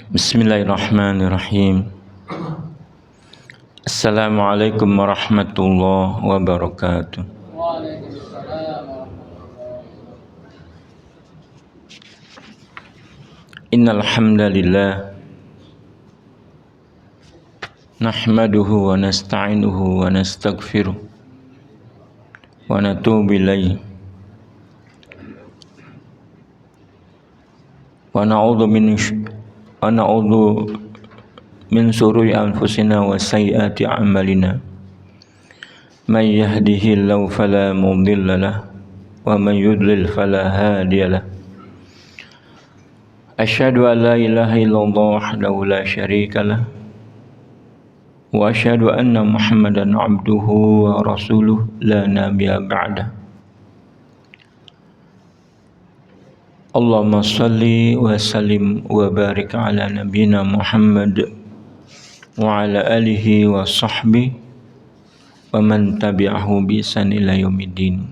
Bismillahirrahmanirrahim. Assalamualaikum warahmatullahi wabarakatuh. Waalaikumsalam warahmatullahi. Innal hamdalillah nahmaduhu wa nasta'inuhu wa nastaghfiruh wa natubu ilaihi wa na'udzu min sururi anfusina wa sayyiati a'malina. May yahdihillahu fala mudilla lahu wa may yudlil fala hadiya lahu. Asyhadu an la ilaha illallah wahdahu la syarika lahu wa asyhadu anna Muhammadan abduhu wa rasuluh la nabiyya ba'da. Allahumma salli wa sallim wa barik ala nabiyyina Muhammad wa ala alihi wa sahbihi wa man tabi'ahu bi ihsan ila yaumiddin.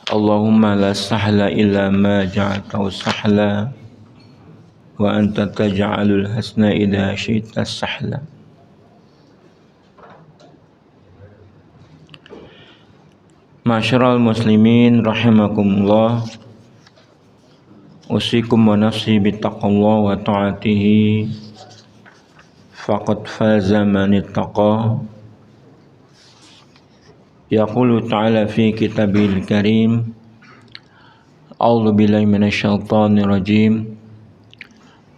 Allahumma la sahla illa ma ja'altahu sahla wa anta taj'alul hasna idza syi'ta sahla. Ma'asyiral muslimin rahimakumullah, usikum wa nafsi bittaqallah wa ta'atihi faqad faza man ittaqa. Yaqulu ta'ala fi kitabil karim, a'udzu billahi minasyaitonir rajim.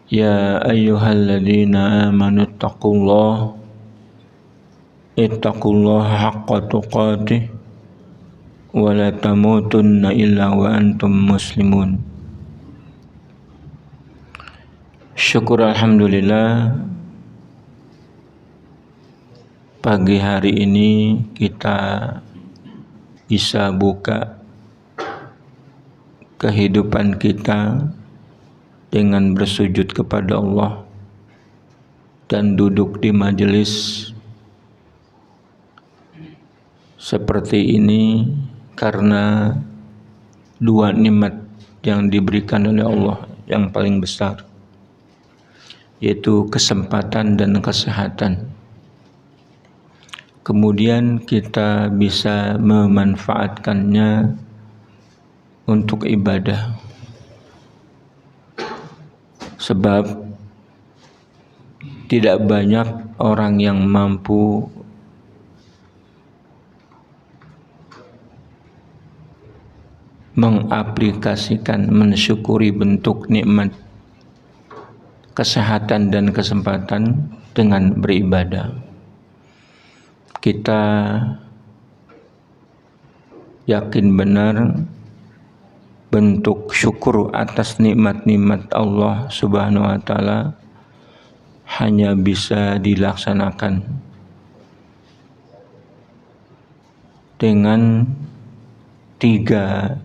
Ya ayyuhalladzina amanu ittaqullaha haqqa tuqatih wa la tamutunna illa wa antum muslimun. Syukur alhamdulillah, pagi hari ini kita bisa buka kehidupan kita dengan bersujud kepada Allah dan duduk di majelis seperti ini karena dua nikmat yang diberikan oleh Allah yang paling besar, yaitu kesempatan dan kesehatan. Kemudian kita bisa memanfaatkannya untuk ibadah. Sebab tidak banyak orang yang mampu mengaplikasikan, mensyukuri bentuk nikmat kesehatan dan kesempatan dengan beribadah. Kita yakin benar bentuk syukur atas nikmat-nikmat Allah Subhanahu wa taala hanya bisa dilaksanakan dengan 3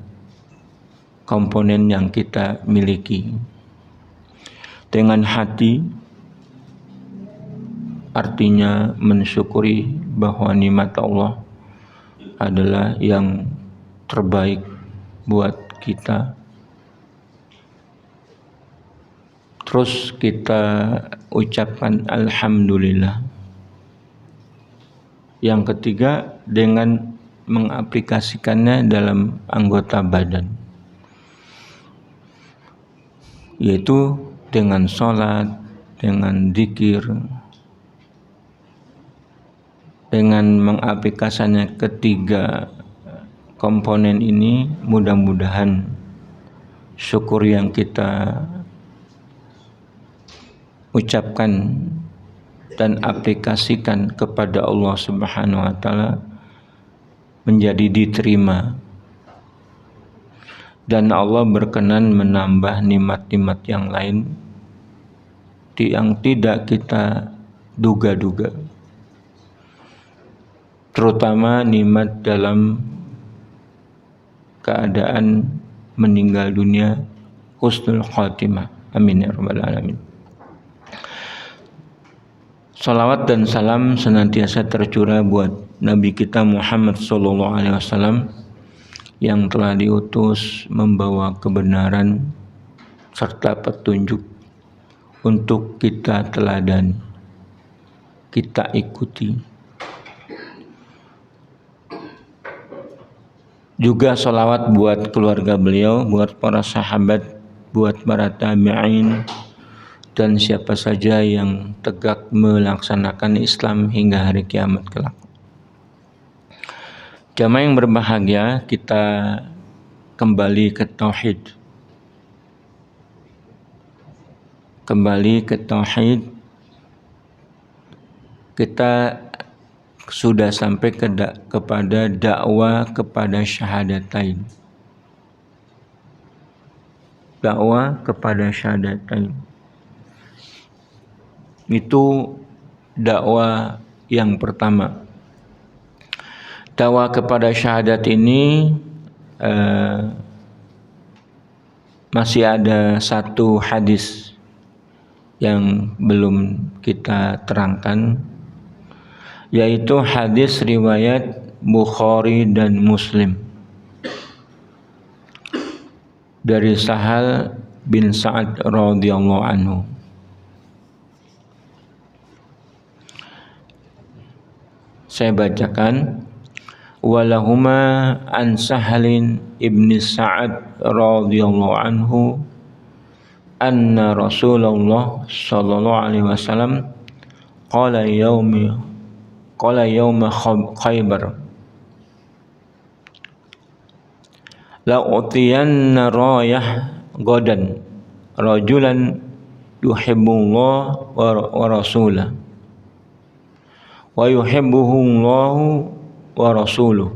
komponen yang kita miliki. Dengan hati, artinya mensyukuri bahwa nikmat Allah adalah yang terbaik buat kita. Terus kita ucapkan alhamdulillah. Yang ketiga, dengan mengaplikasikannya dalam anggota badan, yaitu dengan sholat, dengan zikir. Dengan mengaplikasikannya ketiga komponen ini, mudah-mudahan syukur yang kita ucapkan dan aplikasikan kepada Allah Subhanahu wa taala menjadi diterima, dan Allah berkenan menambah nikmat-nikmat yang lain yang tidak kita duga-duga, terutama nikmat dalam keadaan meninggal dunia, husnul khatimah. Amin ya rabbal alamin. Salawat dan salam senantiasa tercurah buat Nabi kita Muhammad sallallahu alaihi wasallam yang telah diutus membawa kebenaran serta petunjuk untuk kita teladani, kita ikuti. Juga sholawat buat keluarga beliau, buat para sahabat, buat para tabi'in, dan siapa saja yang tegak melaksanakan Islam hingga hari kiamat kelak. Jamaah yang berbahagia, kita kembali ke tauhid. Kembali ke tauhid. Kita sudah sampai kepada dakwah kepada syahadatain. Dakwah kepada syahadatain. Itu dakwah yang pertama. Dakwah kepada syahadat ini masih ada satu hadis yang belum kita terangkan, yaitu hadis riwayat Bukhari dan Muslim dari Sahal bin Sa'ad radhiyallahu anhu. Saya bacakan. Walahuma an Sahalin ibni Sa'ad radhiyallahu anhu anna Rasulullah sallallahu alaihi wasallam qala yawma Khaybar la utiyanna rayah godan rajulan yuhibbullah wa rasulah wa yuhibbuhullahu wa rasuluh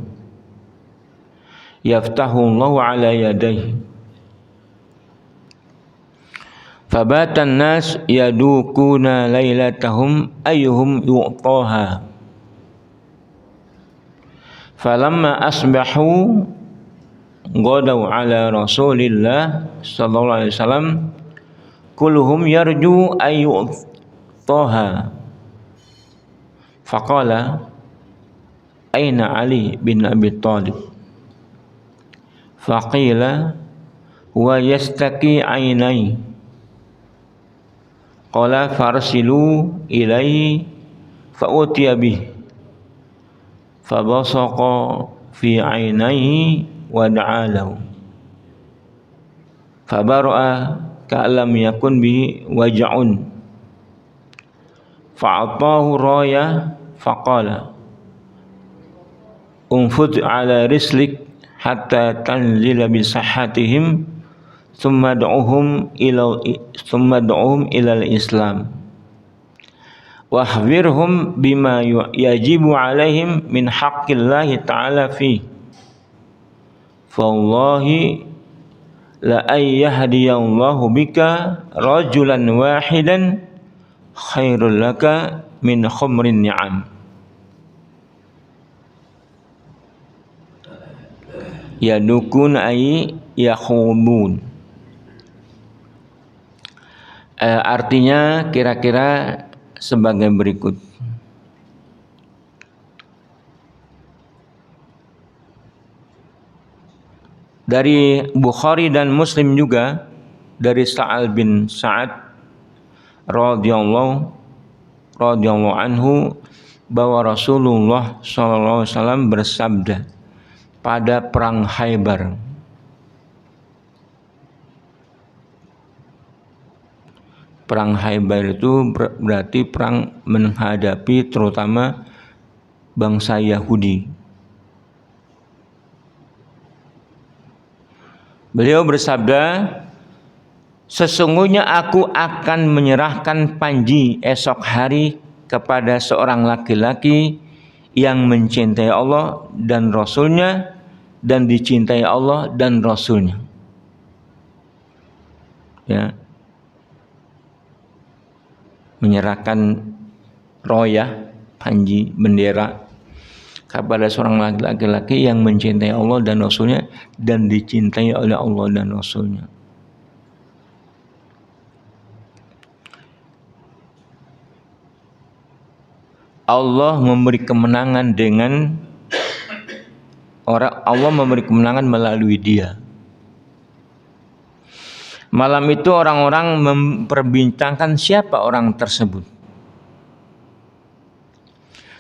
yaftahullahu ala yadayhi fabatan nas yadukuna lailatahum ayyuhum yu'taha falamma asbahu ghadaw ala rasulillah sallallahu alaihi wasallam kulluhum yarju ayyu'taha faqala aina Ali bin Abi Thalib faqila wa yastaki ainai qala farsilu ilaihi fa'utiya bih fabasaqa fi ainaihi wa da'alahu fabara'a ka'lam yakun bihi waja'un fa'atahu raya faqala unfud ala rislik hatta tanzila bi sahhatihim thumma da'uhum ila al-islam wahwirhum bima yajibu alaihim min haqqillahi ta'ala fi fawallahi la ayyahdiyallahu bika rajulan wahidan khairul laka min khumrin ni'am. Yadukun ay yakhubun. Artinya kira-kira sebagai berikut. Dari Bukhari dan Muslim juga dari Sa'al bin Sa'ad radhiyallahu anhu bahwa Rasulullah sallallahu alaihi wasallam bersabda pada perang Khaybar. Perang Khaybar itu berarti perang menghadapi terutama bangsa Yahudi. Beliau bersabda, sesungguhnya aku akan menyerahkan panji esok hari kepada seorang laki-laki yang mencintai Allah dan Rasulnya dan dicintai Allah dan Rasulnya. Ya. Menyerahkan royah, panji, bendera kepada seorang laki-laki yang mencintai Allah dan Rasulnya dan dicintai oleh Allah dan Rasulnya. Allah memberi kemenangan dengan Allah memberi kemenangan melalui dia. Malam itu orang-orang memperbincangkan siapa orang tersebut.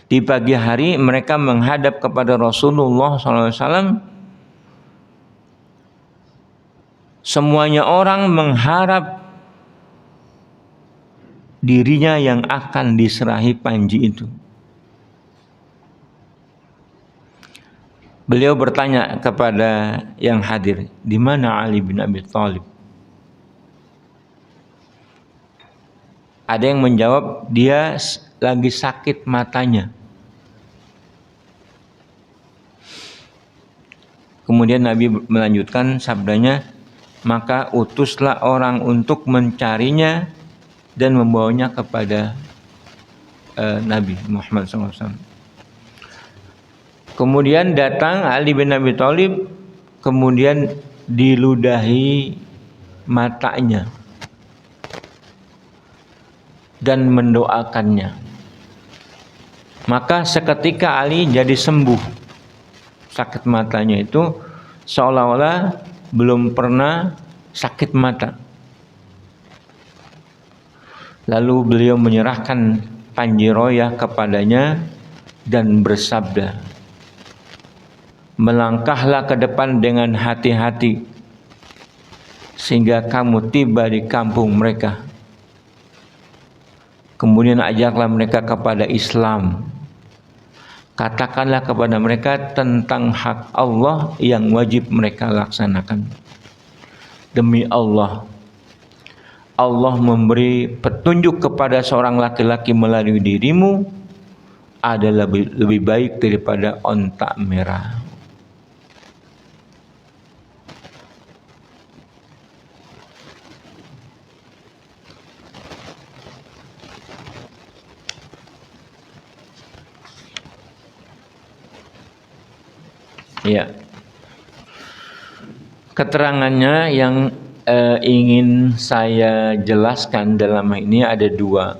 Di pagi hari mereka menghadap kepada Rasulullah SAW. Semuanya orang mengharap dirinya yang akan diserahi panji itu. Beliau bertanya kepada yang hadir, di mana Ali bin Abi Thalib? Ada yang menjawab, dia lagi sakit matanya. Kemudian Nabi melanjutkan sabdanya, maka utuslah orang untuk mencarinya dan membawanya kepada Nabi Muhammad SAW. Kemudian datang Ali bin Abi Thalib, kemudian diludahi matanya dan mendoakannya. Maka seketika Ali jadi sembuh. Sakit matanya itu seolah-olah belum pernah sakit mata. Lalu beliau menyerahkan panji royah kepadanya dan bersabda, melangkahlah ke depan dengan hati-hati sehingga kamu tiba di kampung mereka. Kemudian ajaklah mereka kepada Islam. Katakanlah kepada mereka tentang hak Allah yang wajib mereka laksanakan. Demi Allah, Allah memberi petunjuk kepada seorang laki-laki melalui dirimu adalah lebih baik daripada onta merah. Ya, keterangannya yang ingin saya jelaskan dalam ini ada dua.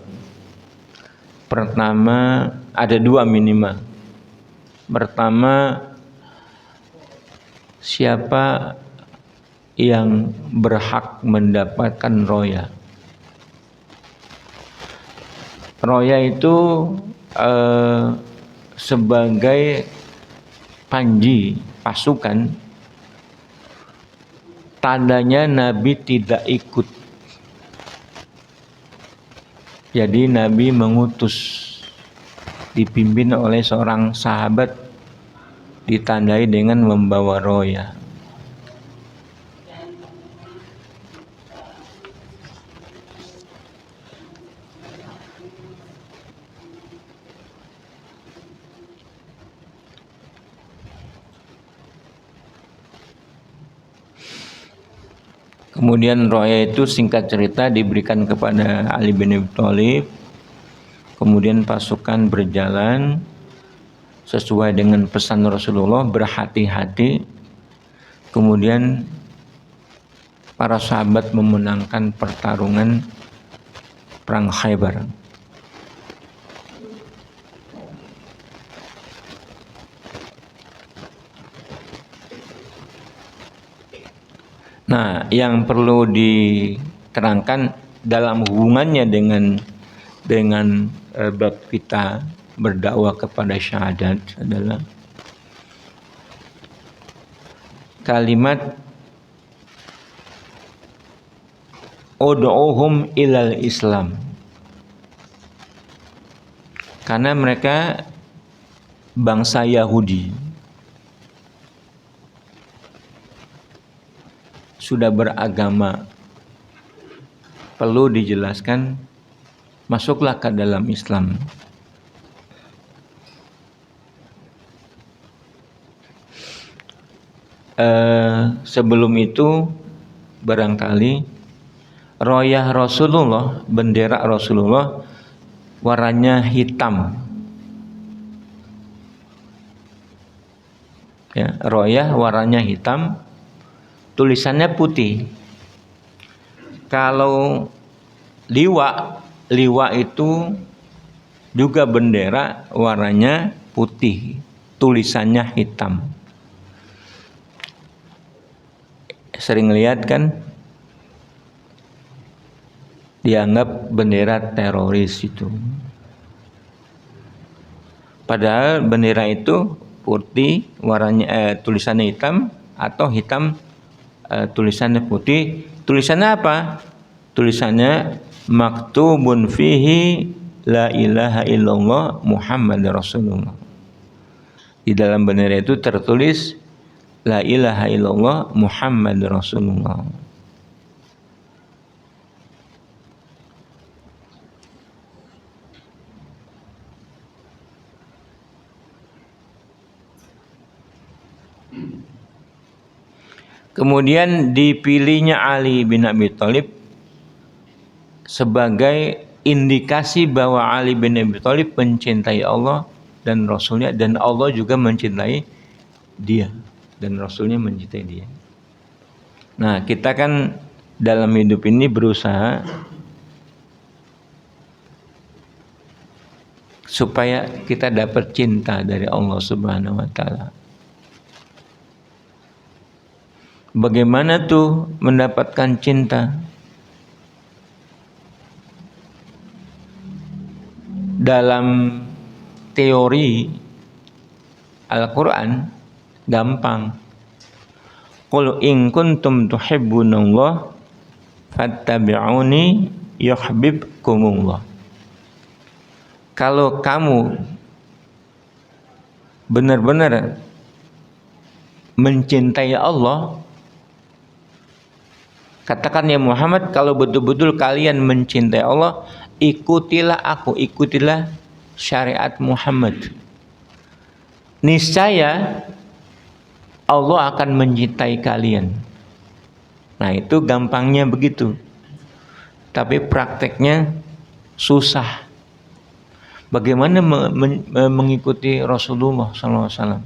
Pertama, ada dua minimal. Pertama, siapa yang berhak mendapatkan roya? Roya itu sebagai panji pasukan, tandanya Nabi tidak ikut. Jadi Nabi mengutus, dipimpin oleh seorang sahabat, ditandai dengan membawa roya. Kemudian roya itu singkat cerita diberikan kepada Ali bin Abi Thalib. Kemudian pasukan berjalan sesuai dengan pesan Rasulullah, berhati-hati. Kemudian para sahabat memenangkan pertarungan perang Khaybar. Nah, yang perlu diterangkan dalam hubungannya dengan bab kita berdakwah kepada syahadat adalah kalimat ud'uhum ilal Islam. Karena mereka bangsa Yahudi, sudah beragama, perlu dijelaskan, masuklah ke dalam Islam. Sebelum itu barangkali royah Rasulullah, bendera Rasulullah warnanya hitam. Ya, royah warnanya hitam, tulisannya putih. Kalau liwa itu juga bendera warnanya putih, tulisannya hitam. Sering lihat kan dianggap bendera teroris itu. Padahal bendera itu putih, warnanya tulisannya hitam, atau hitam tulisannya putih. Tulisannya apa? Tulisannya maktubun fihi la ilaha illallah Muhammad Rasulullah. Di dalam bendera itu tertulis la ilaha illallah Muhammad Rasulullah. Kemudian dipilihnya Ali bin Abi Thalib sebagai indikasi bahwa Ali bin Abi Thalib mencintai Allah dan Rasulnya, dan Allah juga mencintai dia dan Rasulnya mencintai dia. Nah, kita kan dalam hidup ini berusaha supaya kita dapat cinta dari Allah Subhanahu wa taala. Bagaimana tuh mendapatkan cinta? Dalam teori Al-Quran gampang. Qul in kuntum tuhibbunallah fattabi'uni yuhibbukumullah. Kalau kamu benar-benar mencintai Allah, katakan ya Muhammad, kalau betul-betul kalian mencintai Allah, ikutilah aku, ikutilah syariat Muhammad. Niscaya Allah akan mencintai kalian. Nah, itu gampangnya begitu. Tapi prakteknya susah. Bagaimana mengikuti Rasulullah SAW?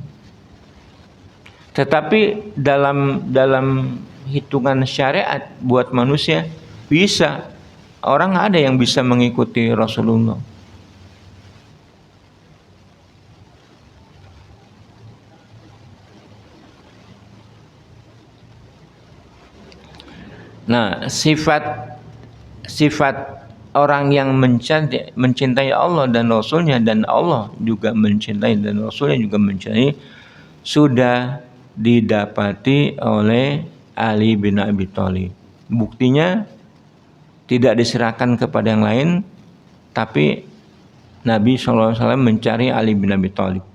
Tetapi dalam hitungan syariat buat manusia bisa, orang ada yang bisa mengikuti Rasulullah. Nah, sifat orang yang mencintai Allah dan Rasulnya, dan Allah juga mencintai dan Rasulnya juga mencintai, sudah didapati oleh Ali bin Abi Thalib. Buktinya tidak diserahkan kepada yang lain, tapi Nabi SAW mencari Ali bin Abi Thalib.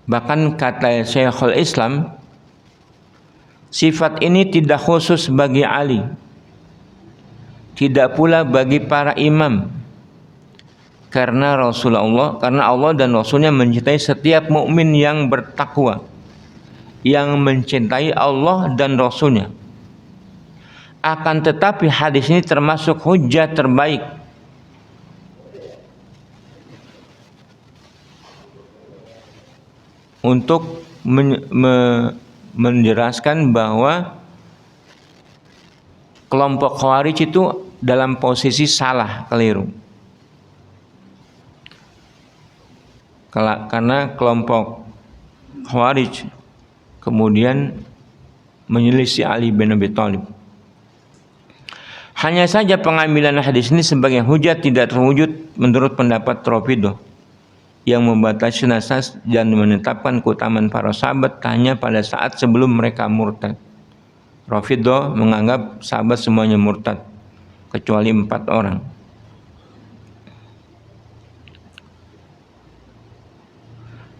Bahkan kata Syekhul Islam, sifat ini tidak khusus bagi Ali, tidak pula bagi para imam, karena Allah dan Rasulnya mencintai setiap mukmin yang bertakwa, yang mencintai Allah dan Rasulnya. Akan tetapi hadis ini termasuk hujjah terbaik untuk menjelaskan bahwa kelompok Khawarij itu dalam posisi salah, keliru. Karena kelompok Khawarij kemudian menyelisih Ali bin Abi Thalib. Hanya saja pengambilan hadis ini sebagai hujah tidak terwujud menurut pendapat Rafidhah yang membatasi nas dan menetapkan keutamaan para sahabat hanya pada saat sebelum mereka murtad. Rafidhah menganggap sahabat semuanya murtad kecuali 4 orang.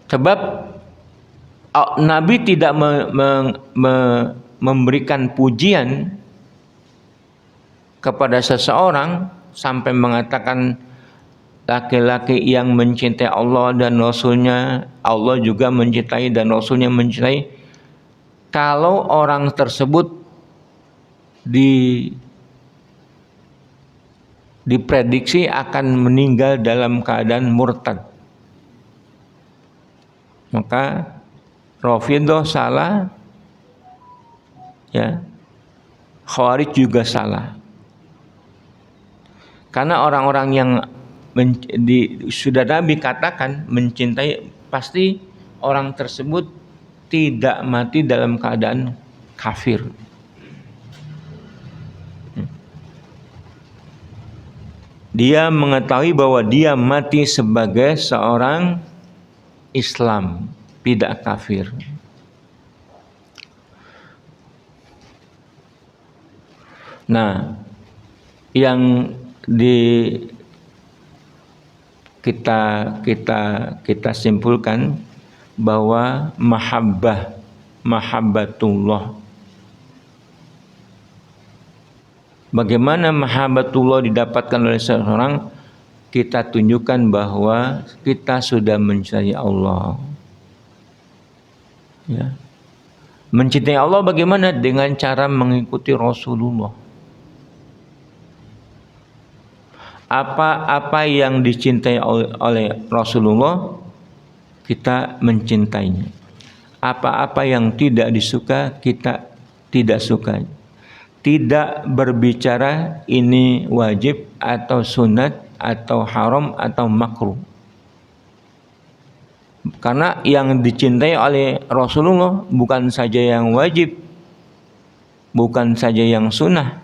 Sebab Nabi tidak memberikan pujian kepada seseorang sampai mengatakan laki-laki yang mencintai Allah dan Rasulnya, Allah juga mencintai dan Rasulnya mencintai, kalau orang tersebut diprediksi akan meninggal dalam keadaan murtad. Maka Rafidhah salah, ya, Khawarij juga salah. Karena orang-orang yang sudah Nabi katakan mencintai, pasti orang tersebut tidak mati dalam keadaan kafir. Dia mengetahui bahwa dia mati sebagai seorang Islam, tidak kafir. Nah, yang kita simpulkan bahwa mahabbatullah. Bagaimana mahabbatullah didapatkan oleh seseorang? Kita tunjukkan bahwa kita sudah mencintai Allah. Ya. Mencintai Allah bagaimana? Dengan cara mengikuti Rasulullah. Apa yang dicintai oleh Rasulullah, kita mencintainya. Apa-apa yang tidak disuka, kita tidak suka. Tidak berbicara ini wajib atau sunat atau haram atau makruh. Karena yang dicintai oleh Rasulullah bukan saja yang wajib, bukan saja yang sunnah.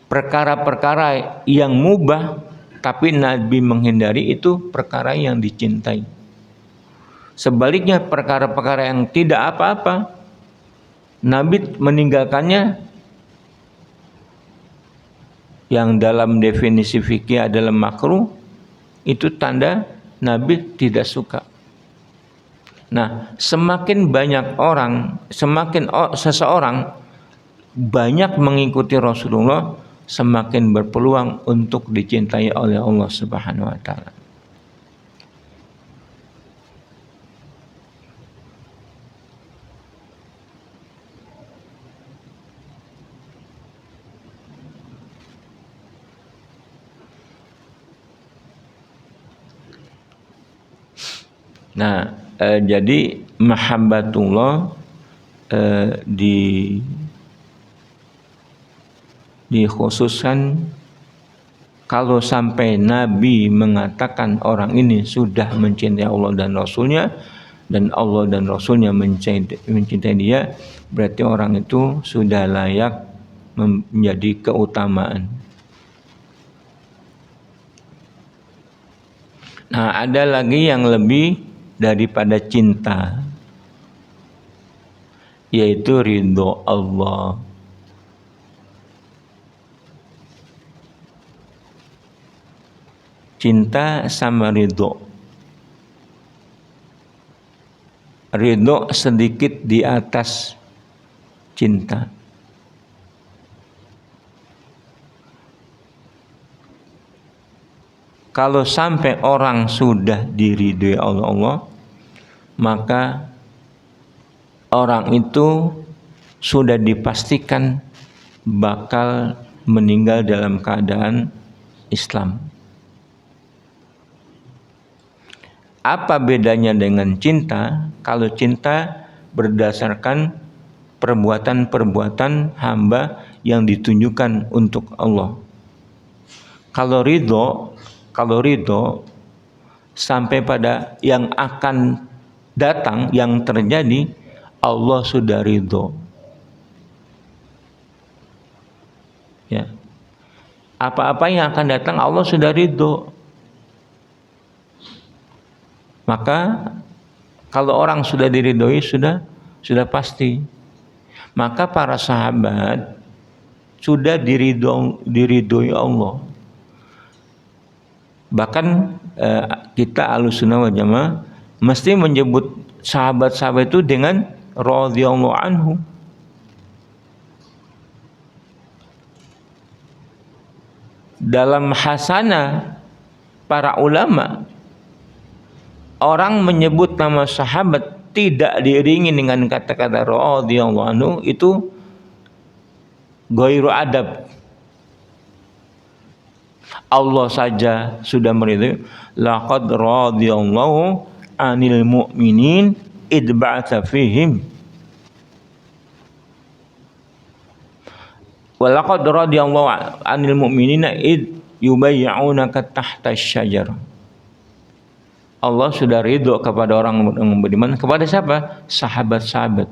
Perkara-perkara yang mubah tapi Nabi menghindari itu perkara yang dicintai. Sebaliknya perkara-perkara yang tidak apa-apa, Nabi meninggalkannya, yang dalam definisi fikih adalah makruh, itu tanda Nabi tidak suka. Nah, semakin banyak orang, seseorang banyak mengikuti Rasulullah, semakin berpeluang untuk dicintai oleh Allah Subhanahu wa taala. Nah, jadi mahabbatullah dikhususkan kalau sampai Nabi mengatakan orang ini sudah mencintai Allah dan Rasulnya, dan Allah dan Rasulnya mencintai dia, berarti orang itu sudah layak menjadi keutamaan. Nah, ada lagi yang lebih daripada cinta, yaitu ridho Allah. Cinta sama ridho. Ridho sedikit di atas cinta. Kalau sampai orang sudah diridhoi oleh Allah, maka orang itu sudah dipastikan bakal meninggal dalam keadaan Islam. Apa bedanya dengan cinta? Kalau cinta berdasarkan perbuatan-perbuatan hamba yang ditunjukkan untuk Allah. Kalau ridho sampai pada yang akan datang, yang terjadi, Allah sudah ridho. Ya. Apa-apa yang akan datang Allah sudah ridho. Maka kalau orang sudah diridhoi, sudah pasti. Maka para sahabat sudah diridhoi Allah. Bahkan kita Ahlussunnah wal Jamaah mesti menyebut sahabat-sahabat itu dengan radhiyallahu anhu. Dalam hasanah para ulama, orang menyebut nama sahabat tidak diiringi dengan kata-kata radhiyallahu anhu, itu ghairu adab. Allah saja sudah meridhai. Laqad radhiyallahu 'anil mu'minin id ba'atsa fihim. Wa laqad radhiyallahu 'anil mu'minina id yubayyi'unaka tahta asy-syajarah. Allah sudah ridho kepada orang yang beriman. Kepada siapa? Sahabat-sahabat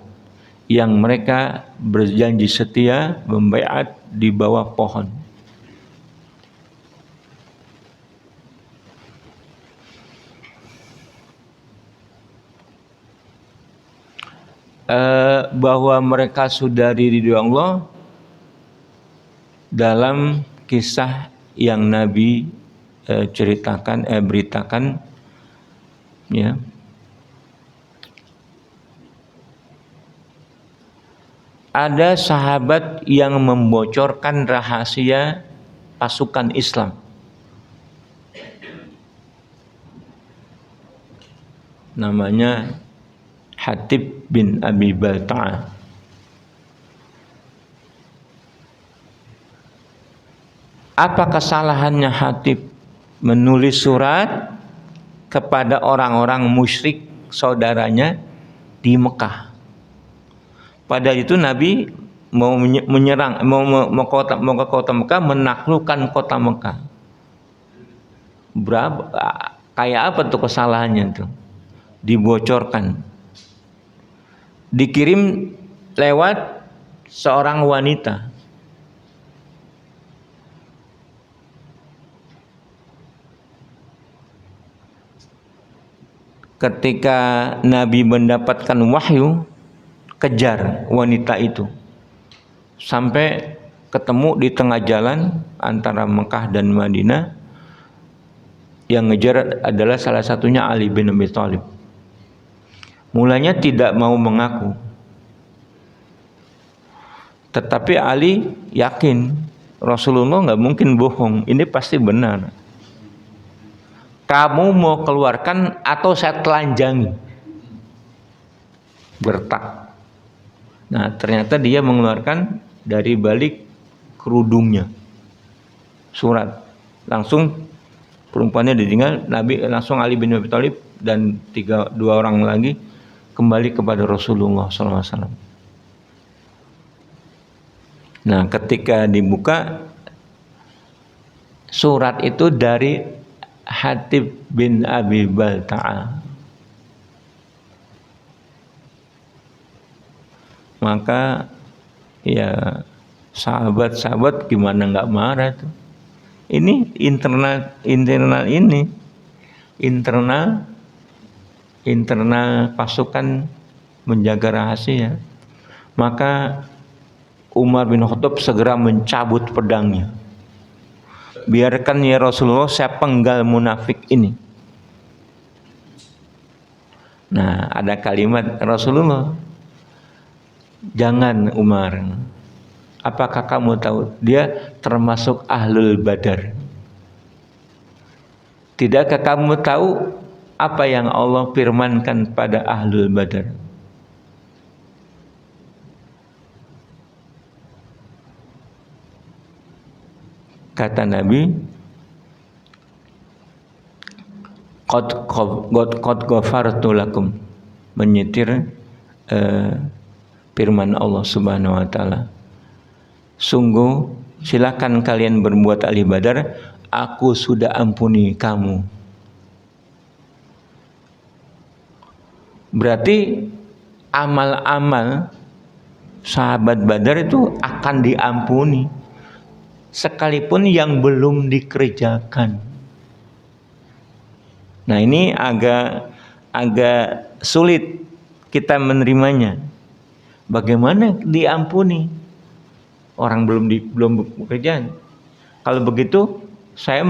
yang mereka berjanji setia membaiat di bawah pohon. bahwa mereka sudah ridho Allah dalam kisah yang Nabi beritakan, ya. Ada sahabat yang membocorkan rahasia pasukan Islam. Namanya Hatib bin Abi Balta'ah. Apa kesalahannya Hatib menulis surat kepada orang-orang musyrik saudaranya di Mekah? Pada itu Nabi mau menyerang, mau ke kota Mekah, menaklukkan kota Mekah. Kayak apa tuh kesalahannya tuh? Dibocorkan. Dikirim lewat seorang wanita. Ketika Nabi mendapatkan wahyu, kejar wanita itu sampai ketemu di tengah jalan antara Mekah dan Madinah. Yang ngejar adalah salah satunya Ali bin Abi Thalib. Mulanya tidak mau mengaku, tetapi Ali yakin Rasulullah nggak mungkin bohong, ini pasti benar. Kamu mau keluarkan atau saya telanjangi? Gertak. Nah, ternyata dia mengeluarkan dari balik kerudungnya surat. Langsung perempuannya ditinggal, Nabi langsung Ali bin Abi Thalib dan dua orang lagi kembali kepada Rasulullah SAW. Nah, ketika dibuka surat itu dari Hatib bin Abi Balta'ah. Maka ya sahabat-sahabat gimana nggak marah tuh? Ini internal pasukan menjaga rahasia. Maka Umar bin Khattab segera mencabut pedangnya. Biarkan ya Rasulullah, saya penggal munafik ini. Nah, ada kalimat Rasulullah, jangan Umar, apakah kamu tahu dia termasuk ahlul badar? Tidakkah kamu tahu apa yang Allah firmankan pada ahlul badar? Kata Nabi, qad ghafartu lakum, menyitir firman Allah Subhanahu wa taala. Sungguh silakan kalian berbuat ahli badar, aku sudah ampuni kamu. Berarti amal-amal sahabat Badar itu akan diampuni sekalipun yang belum dikerjakan. Nah, ini agak sulit kita menerimanya. Bagaimana diampuni? Orang belum bekerjaan. Kalau begitu, saya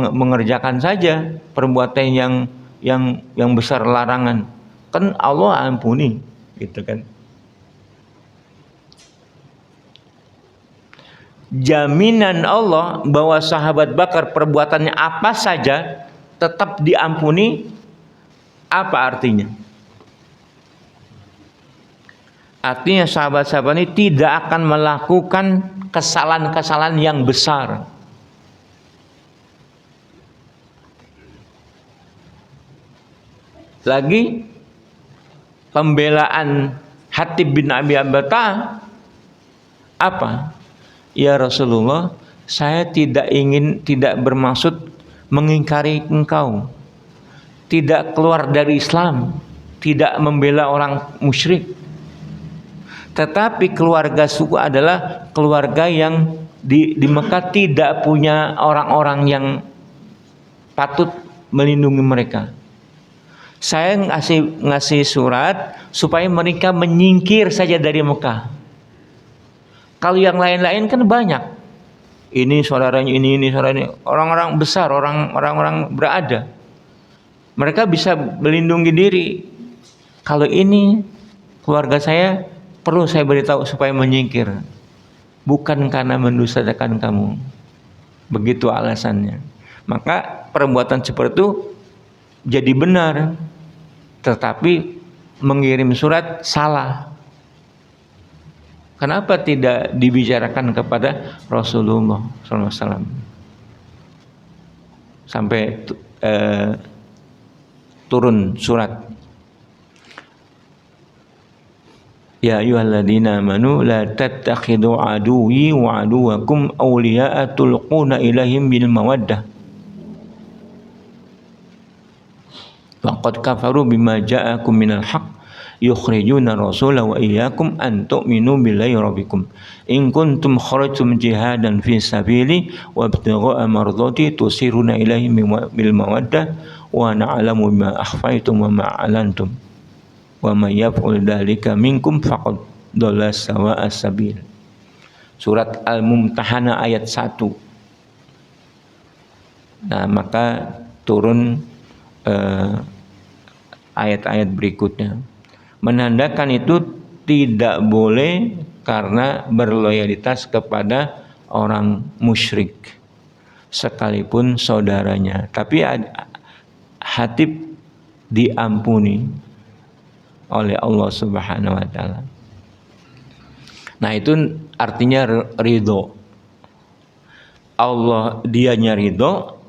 mengerjakan saja perbuatan yang besar larangan. Kan Allah ampuni, gitu kan? Jaminan Allah bahwa sahabat Bakar perbuatannya apa saja tetap diampuni, apa artinya? Artinya sahabat-sahabat ini tidak akan melakukan kesalahan-kesalahan yang besar. Lagi pembelaan Hatib bin Abi Balta'ah apa? Ya Rasulullah, saya tidak bermaksud mengingkari engkau, tidak keluar dari Islam, tidak membela orang musyrik. Tetapi keluarga suku adalah keluarga yang di Mekah tidak punya orang-orang yang patut melindungi mereka. Saya ngasih surat supaya mereka menyingkir saja dari Mekah. Kalau yang lain-lain kan banyak. Ini saudaranya ini saudaranya, orang-orang besar, orang-orang berada. Mereka bisa melindungi diri. Kalau ini keluarga saya, perlu saya beritahu supaya menyingkir. Bukan karena mendustakan kamu. Begitu alasannya. Maka perbuatan seperti itu jadi benar, tetapi mengirim surat salah. Kenapa tidak dibicarakan kepada Rasulullah SAW sampai turun surat? Ya ayyuhalladzina amanu la tattakhidhu aduwwi wa aduwwakum awliya'a tulquna ilaihim bil mawaddah. Faqad kafaru bima ja'akum minal haqq yukhrijuna rasula wa iyyakum an tu'minu billahi rabbikum in kuntum kharajtum jihadan fi sabili wa ibtigha'a mardati tusiruna ilaihim bil mawaddah wa na'lamu bima akhfaytum wa ma 'alantum wa may yaf'al dzalika minkum faqad dhalla sawa'as sabil. Surat Al-Mumtahanah ayat 1. Nah, maka turun ayat-ayat berikutnya menandakan itu tidak boleh karena berloyalitas kepada orang musyrik sekalipun saudaranya, tapi Hatib diampuni oleh Allah Subhanahu wa taala. Nah, itu artinya ridho. Allah dianya ridho,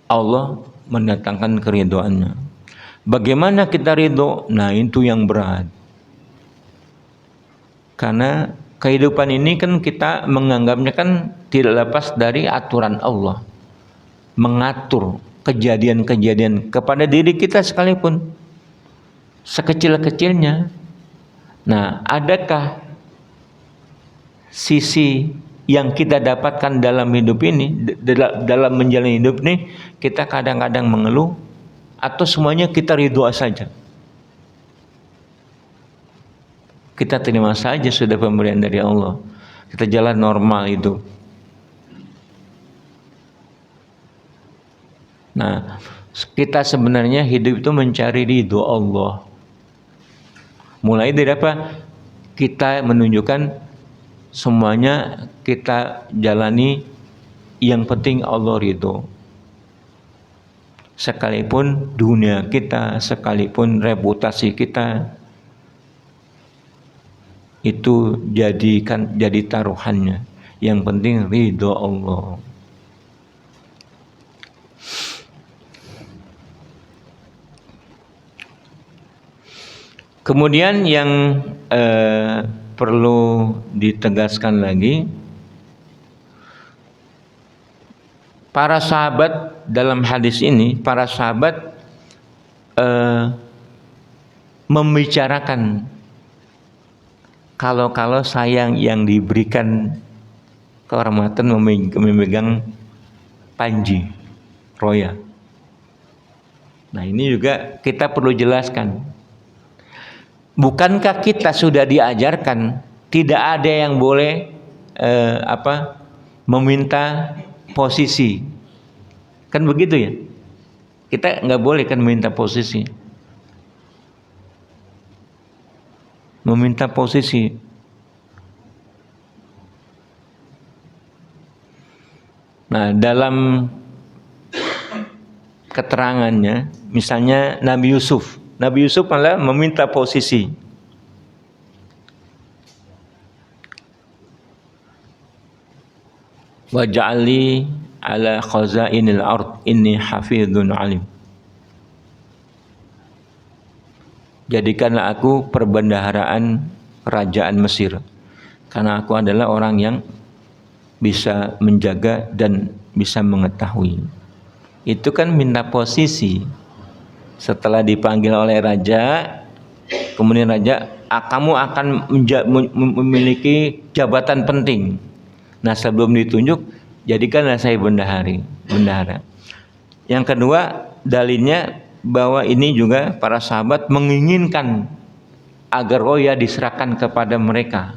Allah mendatangkan keridhoannya. Bagaimana kita ridho? Nah, itu yang berat. Karena kehidupan ini kan kita menganggapnya kan tidak lepas dari aturan Allah. Mengatur kejadian-kejadian kepada diri kita sekalipun. Sekecil-kecilnya. Nah, adakah sisi yang kita dapatkan dalam hidup ini, dalam menjalani hidup ini, kita kadang-kadang mengeluh, atau semuanya kita ridho saja? Kita terima saja sudah pemberian dari Allah. Kita jalan normal itu. Nah, kita sebenarnya hidup itu mencari ridho Allah. Mulai dari apa? Kita menunjukkan semuanya kita jalani, yang penting Allah ridho. Sekalipun dunia kita, sekalipun reputasi kita, itu jadi taruhannya. Yang penting ridho Allah. Kemudian yang perlu ditegaskan lagi, para sahabat dalam hadis ini, para sahabat membicarakan kalau sayang yang diberikan kehormatan memegang panji roya. Nah, ini juga kita perlu jelaskan. Bukankah kita sudah diajarkan tidak ada yang boleh meminta posisi? Kan begitu ya? Kita nggak boleh kan meminta posisi. Meminta posisi. Nah, dalam keterangannya, misalnya Nabi Yusuf malah meminta posisi. Waj'alni ala khazainil ard inni hafizun alim. Jadikanlah aku perbendaharaan kerajaan Mesir, karena aku adalah orang yang bisa menjaga dan bisa mengetahui. Itu kan minta posisi. Setelah dipanggil oleh raja, kemudian raja, kamu akan memiliki jabatan penting. Nah, sebelum ditunjuk, jadikanlah saya bendahara. Yang kedua, dalilnya bahwa ini juga para sahabat menginginkan agar roya diserahkan kepada mereka.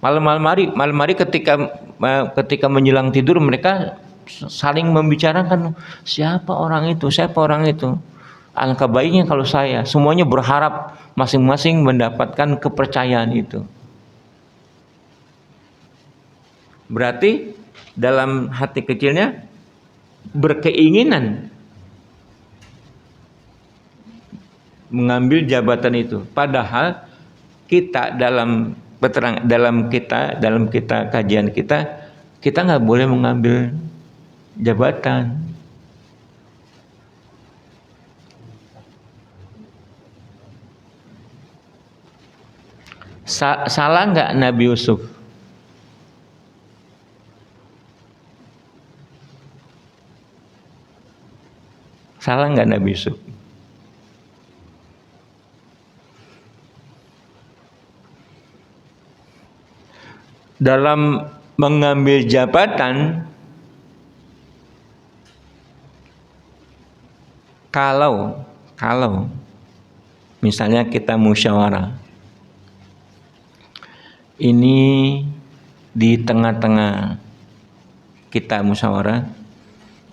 Malam hari ketika menjelang tidur mereka saling membicarakan siapa orang itu. Alangkah baiknya kalau semuanya berharap masing-masing mendapatkan kepercayaan itu. Berarti dalam hati kecilnya berkeinginan mengambil jabatan itu. Padahal kita dalam kajian kita nggak boleh mengambil jabatan. Salah nggak Nabi Yusuf? Salah nggak Nabi Yusuf? Dalam mengambil jabatan, kalau misalnya kita musyawarah, ini di tengah-tengah kita musyawarah,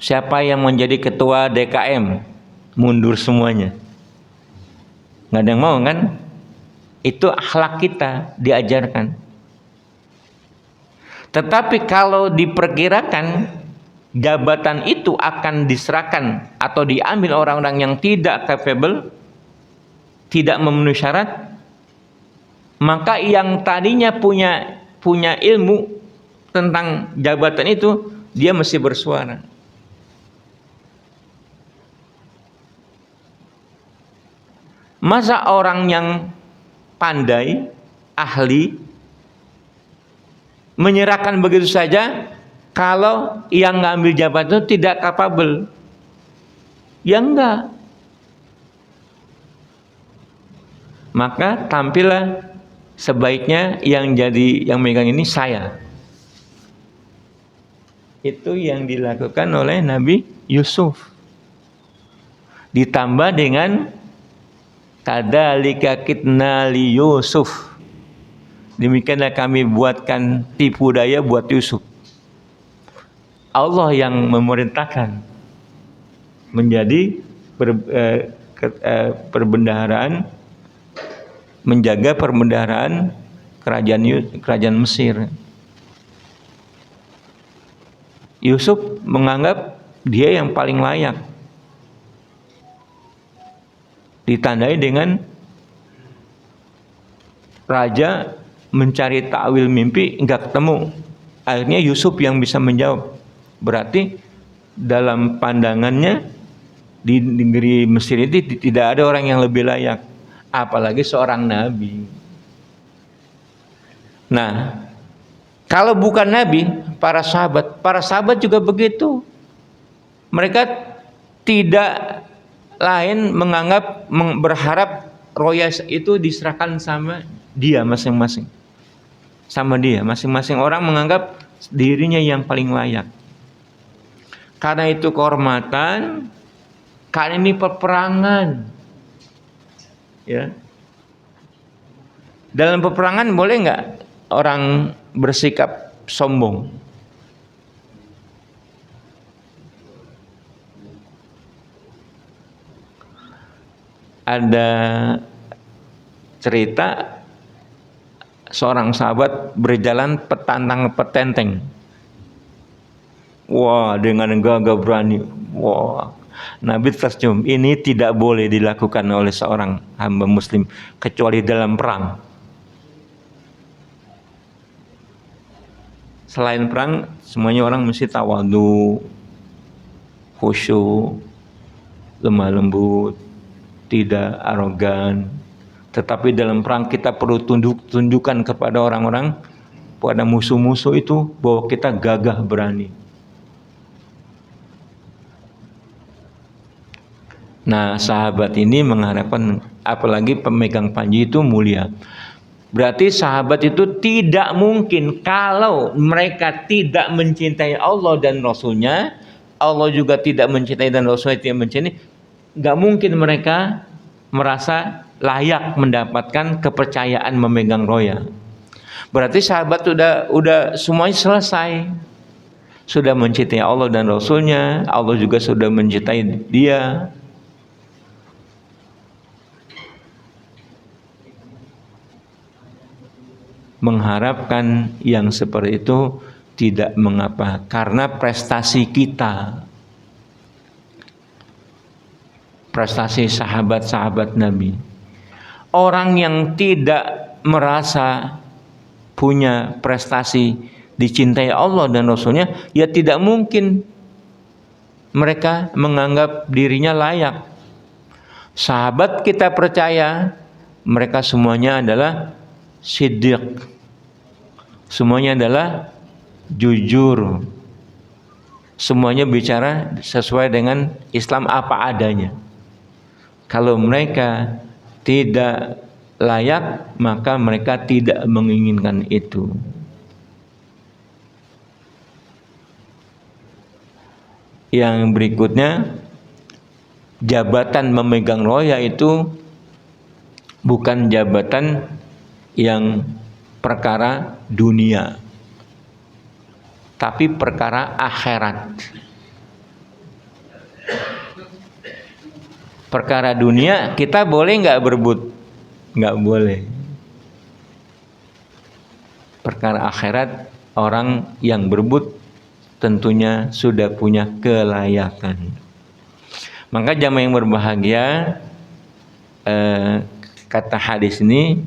siapa yang menjadi ketua DKM, mundur semuanya. Nggak ada yang mau kan? Itu akhlak kita diajarkan. Tetapi kalau diperkirakan jabatan itu akan diserahkan atau diambil orang-orang yang tidak capable, tidak memenuhi syarat, maka yang tadinya punya ilmu tentang jabatan itu, dia mesti bersuara. Masa orang yang pandai, ahli, menyerahkan begitu saja kalau yang ngambil jabatan itu tidak capable? Ya enggak. Maka tampillah sebaiknya yang megang ini saya. Itu yang dilakukan oleh Nabi Yusuf. Ditambah dengan kadzalika kitna li Yusuf. Demikianlah kami buatkan tipu daya buat Yusuf. Allah yang memerintahkan menjadi perbendaharaan, menjaga perbendaharaan kerajaan Mesir. Yusuf menganggap dia yang paling layak. Ditandai dengan raja mencari ta'wil mimpi enggak ketemu. Akhirnya Yusuf yang bisa menjawab. Berarti dalam pandangannya di negeri Mesir itu tidak ada orang yang lebih layak, apalagi seorang nabi. Nah, kalau bukan nabi, para sahabat juga begitu. Mereka tidak lain berharap roya itu diserahkan sama dia masing-masing. Sama dia, masing-masing orang menganggap dirinya yang paling layak. Karena itu kehormatan, karena ini peperangan. Ya. Dalam peperangan boleh nggak orang bersikap sombong? Ada cerita seorang sahabat berjalan petantang petenteng. Wah, dengan gagah berani. Wah, Nabi tersenyum. Ini tidak boleh dilakukan oleh seorang hamba muslim kecuali dalam perang. Selain perang, semuanya orang mesti tawadhu, khusyuk, lemah lembut, tidak arogan. Tetapi dalam perang kita perlu tunjukkan kepada orang-orang, pada musuh-musuh itu, bahwa kita gagah berani. Nah, sahabat ini mengharapkan, apalagi pemegang panji itu mulia. Berarti sahabat itu tidak mungkin kalau mereka tidak mencintai Allah dan Rasulnya, Allah juga tidak mencintai dan Rasulnya tidak mencintai, nggak mungkin mereka merasa layak mendapatkan kepercayaan memegang roya. Berarti sahabat udah semuanya selesai. Sudah mencintai Allah dan Rasulnya, Allah juga sudah mencintai dia. Mengharapkan yang seperti itu tidak mengapa, karena prestasi kita, prestasi sahabat-sahabat Nabi. Orang yang tidak merasa punya prestasi dicintai Allah dan Rasulnya, ya tidak mungkin mereka menganggap dirinya layak. Sahabat kita percaya mereka semuanya adalah siddiq, semuanya adalah jujur, semuanya bicara sesuai dengan Islam apa adanya. Kalau mereka tidak layak, maka mereka tidak menginginkan itu. Yang berikutnya, jabatan memegang roya itu bukan jabatan yang perkara dunia, tapi perkara akhirat. Perkara dunia kita boleh nggak berebut? Nggak boleh. Perkara akhirat, orang yang berebut tentunya sudah punya kelayakan. Maka jamaah yang berbahagia, kata hadis ini,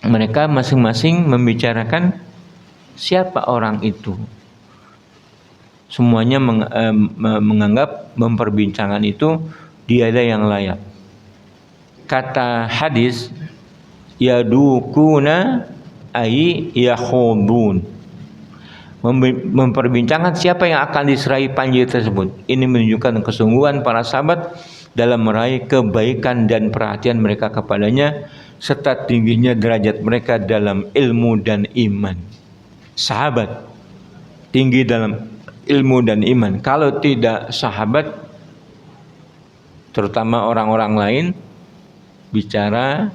mereka masing-masing membicarakan siapa orang itu. Semuanya menganggap, memperbincangkan itu dialah yang layak. Kata hadis, yadukuna ay yakhudun, memperbincangkan siapa yang akan diserai panji tersebut. Ini menunjukkan kesungguhan para sahabat dalam meraih kebaikan dan perhatian mereka kepadanya, serta tingginya derajat mereka dalam ilmu dan iman. Sahabat tinggi dalam ilmu dan iman. Kalau tidak sahabat, terutama orang-orang lain, bicara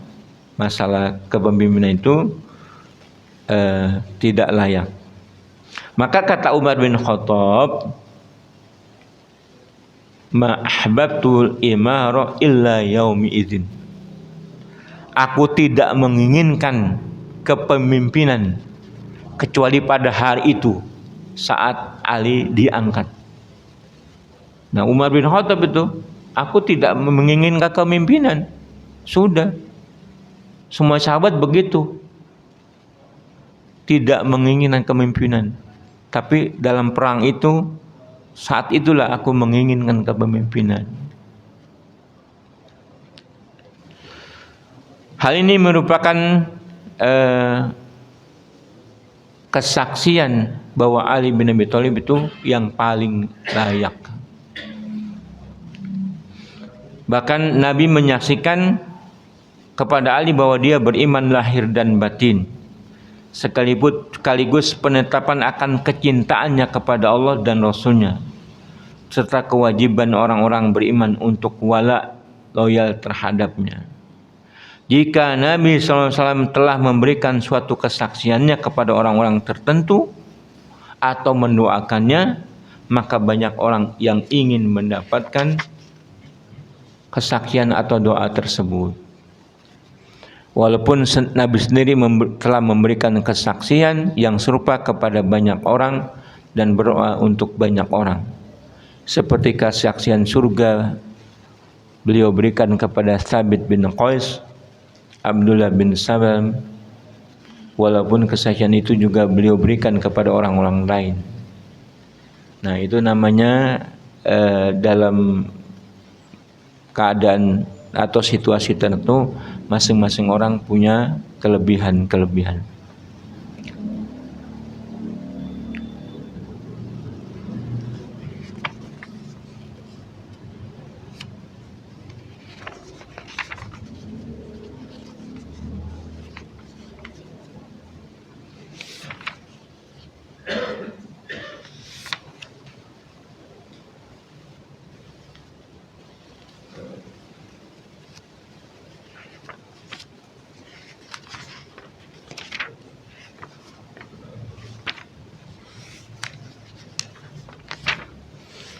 masalah kepemimpinan itu tidak layak. Maka kata Umar bin Khattab, ma ahbabtul imara illa yaumi idzin. Aku tidak menginginkan kepemimpinan kecuali pada hari itu, saat Ali diangkat. Nah, Umar bin Khattab itu, aku tidak menginginkan kepemimpinan. Sudah. Semua sahabat begitu. Tidak menginginkan kepemimpinan. Tapi dalam perang itu, saat itulah aku menginginkan kepemimpinan. Hal ini merupakan kesaksian bahwa Ali bin Abi Thalib itu yang paling layak. Bahkan Nabi menyaksikan kepada Ali bahwa dia beriman lahir dan batin, sekaligus penetapan akan kecintaannya kepada Allah dan Rasulnya, serta kewajiban orang-orang beriman untuk wala, loyal terhadapnya. Jika Nabi SAW telah memberikan suatu kesaksiannya kepada orang-orang tertentu atau mendoakannya, maka banyak orang yang ingin mendapatkan kesaksian atau doa tersebut. Walaupun Nabi sendiri telah memberikan kesaksian yang serupa kepada banyak orang dan berdoa untuk banyak orang, seperti kesaksian surga beliau berikan kepada Thabit bin Qais, Abdullah bin Salam, walaupun kesaksian itu juga beliau berikan kepada orang-orang lain. Nah, itu namanya dalam keadaan atau situasi tertentu, masing-masing orang punya kelebihan-kelebihan.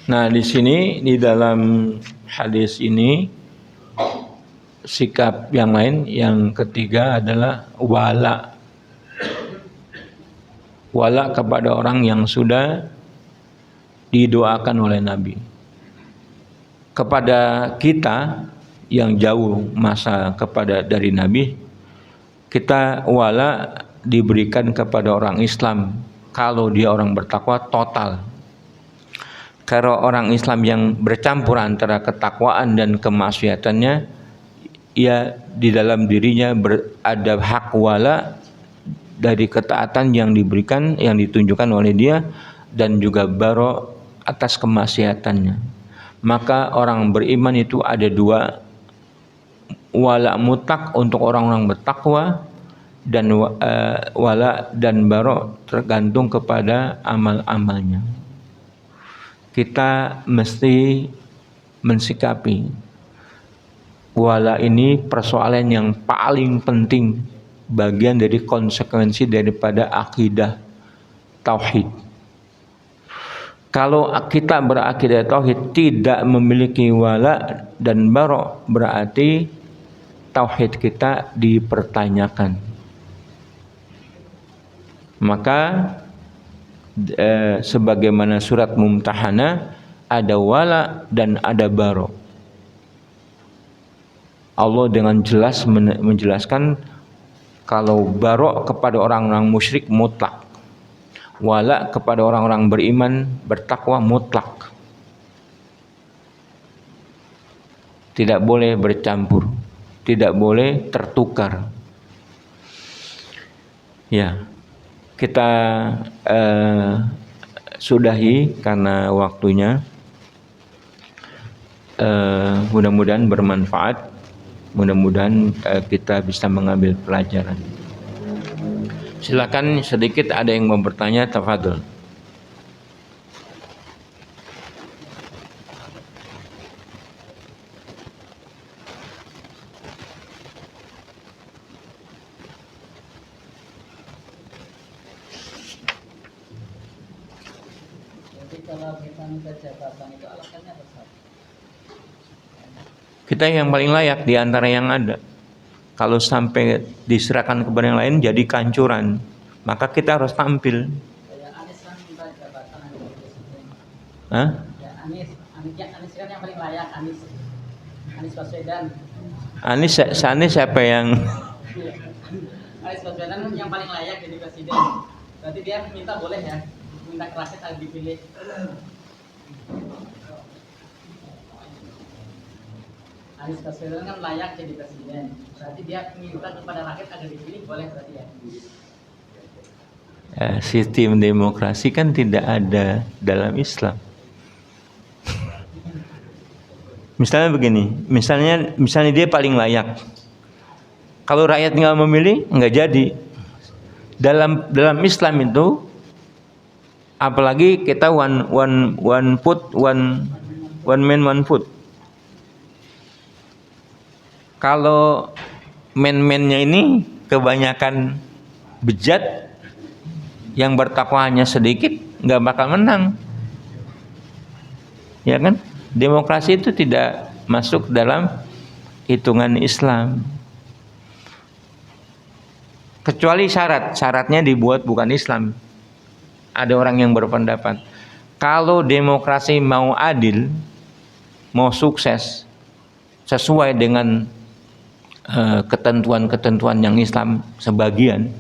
Nah, di sini di dalam hadis ini sikap yang lain yang ketiga adalah wala. Wala kepada orang yang sudah didoakan oleh Nabi. Kepada kita yang jauh masa dari Nabi, kita wala diberikan kepada orang Islam kalau dia orang bertakwa total. Kalau orang Islam yang bercampur antara ketakwaan dan kemaksiatannya, ya di dalam dirinya ada hak wala dari ketaatan yang diberikan, yang ditunjukkan oleh dia, dan juga baro atas kemaksiatannya. Maka orang beriman itu ada dua, wala mutlak untuk orang-orang bertakwa, dan wala dan baro tergantung kepada amal-amalnya. Kita mesti mensikapi wala ini persoalan yang paling penting, bagian dari konsekuensi daripada akidah tauhid. Kalau kita berakidah tauhid tidak memiliki wala dan bara, berarti tauhid kita dipertanyakan. Maka sebagaimana surat Mumtahanah ada wala dan ada bara. Allah dengan jelas menjelaskan kalau bara kepada orang-orang musyrik mutlak, wala kepada orang-orang beriman bertakwa mutlak. Tidak boleh bercampur, tidak boleh tertukar. Ya, kita sudahi karena waktunya. Mudah-mudahan bermanfaat, mudah-mudahan kita bisa mengambil pelajaran. Silakan, sedikit ada yang mau bertanya, tafadhol. Jadi kalau kita minta jabatan itu alasannya apa? Kita yang paling layak di antara yang ada. Kalau sampai diserahkan kepada yang lain jadi kancuran, maka kita harus tampil. Ya, Anies kan minta jabatan presiden. Hah? Ya, Anies kan yang paling layak, Anies Baswedan. Anies siapa yang Anies Baswedan yang paling layak jadi presiden. Berarti dia minta boleh ya, minta rakyat agar dipilih. Anies Baswedan kan layak jadi presiden. Berarti dia minta kepada rakyat agar dipilih, boleh berarti ya? Sistem demokrasi kan tidak ada dalam Islam. Misalnya begini, misalnya dia paling layak. Kalau rakyat nggak memilih, nggak jadi. Dalam Islam itu, apalagi kita one man one foot. Kalau men-mennya ini kebanyakan bejat, yang bertakwa hanya sedikit, nggak bakal menang. Ya kan? Demokrasi itu tidak masuk dalam hitungan Islam. Kecuali syaratnya dibuat bukan Islam. Ada orang yang berpendapat, kalau demokrasi mau adil, mau sukses, sesuai dengan ketentuan-ketentuan yang Islam sebagian,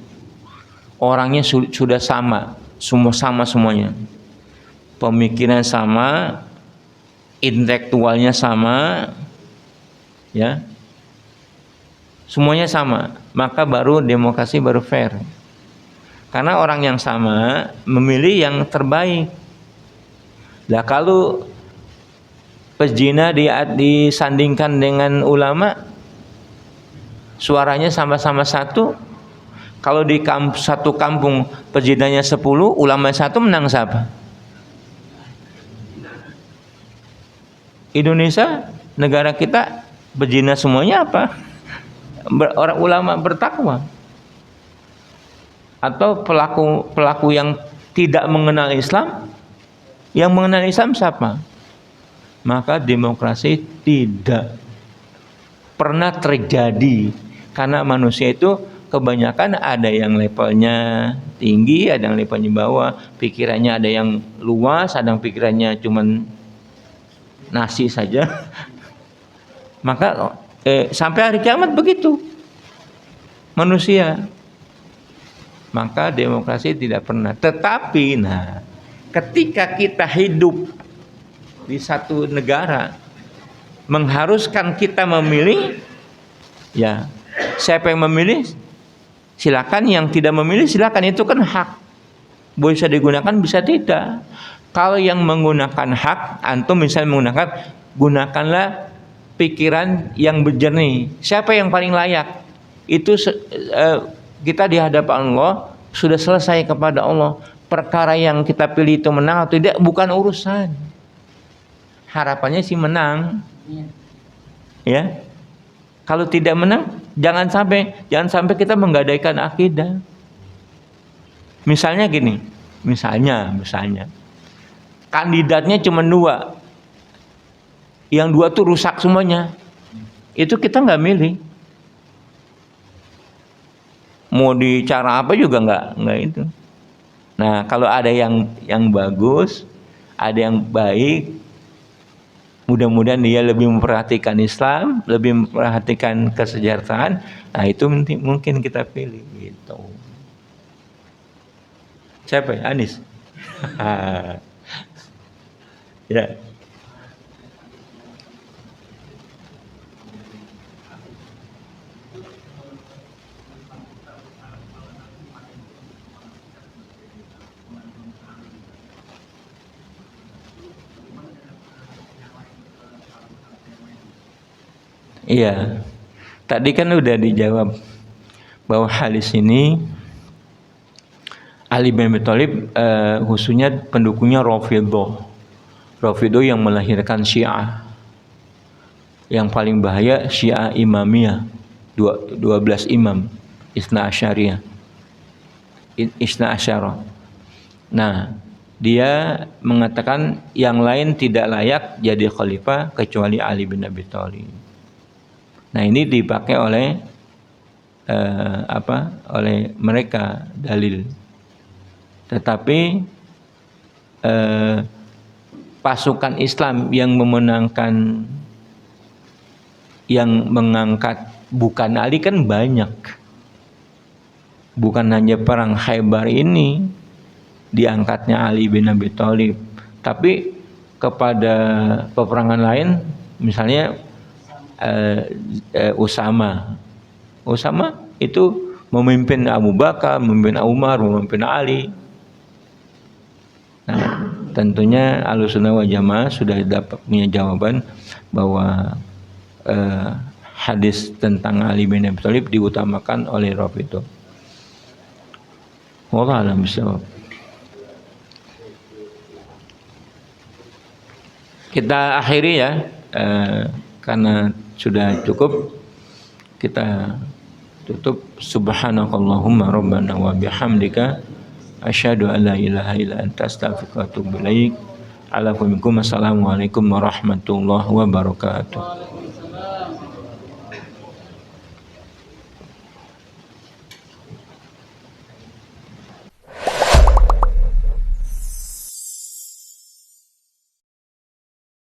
orangnya sudah sama semuanya, pemikiran sama, intelektualnya sama, ya, semuanya sama, maka baru demokrasi baru fair. Karena orang yang sama memilih yang terbaik. Lah kalau pezina disandingkan dengan ulama, suaranya sama-sama satu. Kalau di satu kampung pezinanya 10, ulama 1, menang siapa? Indonesia, negara kita, pezina semuanya apa? Orang ulama bertakwa. Atau pelaku yang tidak mengenal Islam, yang mengenal Islam siapa? maka demokrasi tidak pernah terjadi. Karena manusia itu kebanyakan ada yang levelnya tinggi, ada yang levelnya bawah, pikirannya ada yang luas, ada yang pikirannya cuman nasi saja. Maka sampai hari kiamat begitu manusia. Maka demokrasi tidak pernah. Tetapi ketika kita hidup di satu negara mengharuskan kita memilih, ya siapa yang memilih silakan, yang tidak memilih silakan, itu kan hak. Bisa digunakan bisa tidak. Kalau yang menggunakan hak, antum misalnya menggunakan, gunakanlah pikiran yang berjernih. Siapa yang paling layak? Itu kita di hadapan Allah sudah selesai kepada Allah. Perkara yang kita pilih itu menang atau tidak bukan urusan. Harapannya sih menang. Ya. Kalau tidak menang, jangan sampai kita menggadaikan akidah. Misalnya gini, misalnya kandidatnya cuma 2. Yang 2 tuh rusak semuanya. Itu kita nggak milih. Mau dicara apa juga nggak itu. Nah, kalau ada yang bagus, ada yang baik, mudah-mudahan dia lebih memperhatikan Islam, lebih memperhatikan kesejahteraan. Nah, itu mungkin kita pilih gitu. Siapa ya? Anies. Ya. Iya, tadi kan udah dijawab bahwa hadis ini Ali bin Abi Thalib khususnya pendukungnya Rafidhah yang melahirkan Syiah. Yang paling bahaya Syiah Imamiyah, 12 imam, Isna Asyariyah. Nah, dia mengatakan yang lain tidak layak jadi khalifah kecuali Ali bin Abi Thalib. Nah, ini dipakai oleh oleh mereka dalil. Tetapi pasukan Islam yang memenangkan, yang mengangkat bukan Ali kan banyak. Bukan hanya perang Khaybar ini diangkatnya Ali bin Abi Thalib, tapi kepada peperangan lain misalnya Usama itu memimpin Abu Bakar, memimpin Umar, memimpin Ali. Nah, tentunya Ahlussunnah wal Jamaah sudah dapat punya jawaban bahwa hadis tentang Ali bin Abi Thalib diutamakan oleh Rafidhah. Wallahu a'lam bishawab. Kita akhiri ya, karena sudah cukup, kita tutup. Subhanakallahumma rabbana wa bihamdika asyhadu an la ilaha illa anta astaghfiruka wa atubu ilaik. Assalamualaikum warahmatullahi wabarakatuh.